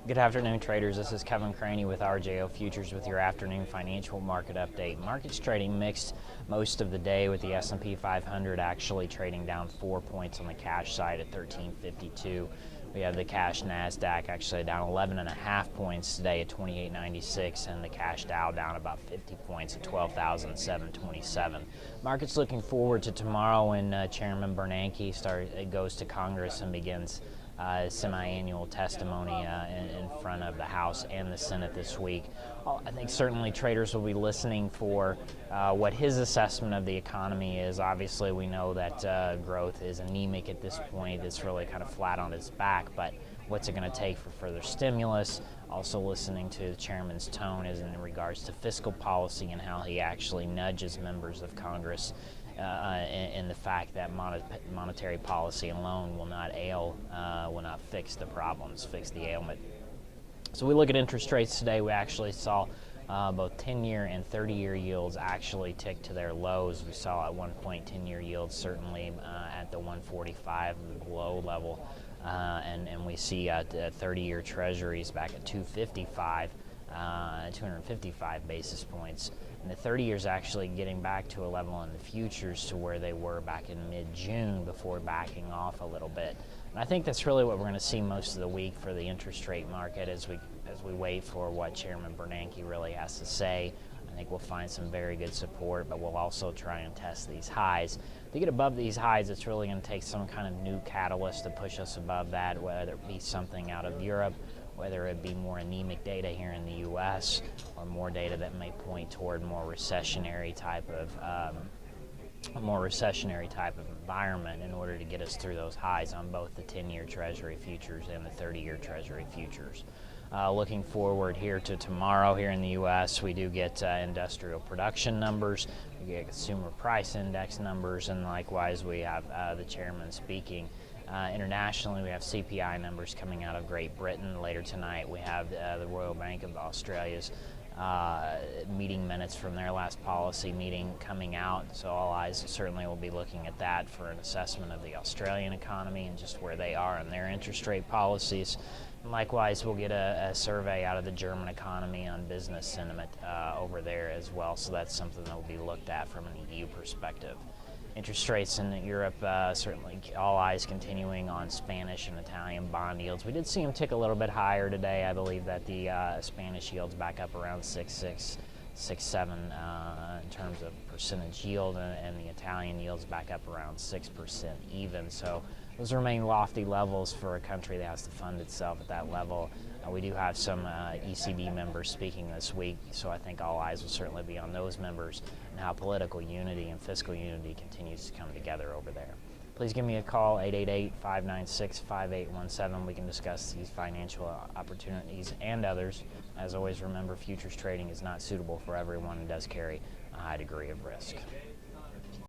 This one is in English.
Good afternoon, traders. This is Kevin Craney with RJO Futures with your afternoon financial market update. Markets trading mixed most of the day, with the S&P 500 actually trading down 4 points on the cash side at 1352. We have the cash NASDAQ actually down 11.5 points today at 2896, and the cash Dow down about 50 points at 12,727. Markets looking forward to tomorrow when Chairman Bernanke goes to Congress and begins semi-annual testimony in front of the House and the Senate this week. I think certainly traders will be listening for what his assessment of the economy is. Obviously, we know that growth is anemic at this point. It's really kind of flat on its back, but what's it going to take for further stimulus? Also listening to the chairman's tone is in regards to fiscal policy and how he actually nudges members of Congress in the fact that monetary policy alone will not fix the problems, fix the ailment. So we look at interest rates today. We actually saw both 10-year and 30-year yields actually tick to their lows. We saw at one point 10-year yields certainly at the 145 low level, and we see 30-year treasuries back at 255. 255 basis points, and the 30 years actually getting back to a level in the futures to where they were back in mid-June before backing off a little bit. And I think that's really what we're going to see most of the week for the interest rate market as we wait for what Chairman Bernanke really has to say. I think we'll find some very good support, but we'll also try and test these highs. To get above these highs, it's really going to take some kind of new catalyst to push us above that, whether it be something out of Europe, whether it be more anemic data here in the U.S., or more data that may point toward more recessionary type of environment in order to get us through those highs on both the 10-year Treasury futures and the 30-year Treasury futures. Looking forward here to tomorrow here in the U.S., we do get industrial production numbers, we get consumer price index numbers, and likewise we have the chairman speaking. Internationally, we have CPI numbers coming out of Great Britain. Later tonight, we have the Royal Bank of Australia's meeting minutes from their last policy meeting coming out. So all eyes certainly will be looking at that for an assessment of the Australian economy and just where they are in their interest rate policies. And likewise, we'll get a survey out of the German economy on business sentiment over there as well. So that's something that will be looked at from an EU perspective. Interest rates in Europe, certainly all eyes continuing on Spanish and Italian bond yields. We did see them tick a little bit higher today. I believe that the Spanish yields back up around 6.6, 6.7 in terms of percentage yield, and the Italian yields back up around 6% even. So those remain lofty levels for a country that has to fund itself at that level. We do have some ECB members speaking this week, so I think all eyes will certainly be on those members and how political unity and fiscal unity continues to come together over there. Please give me a call, 888-596-5817. We can discuss these financial opportunities and others. As always, remember, futures trading is not suitable for everyone and does carry a high degree of risk.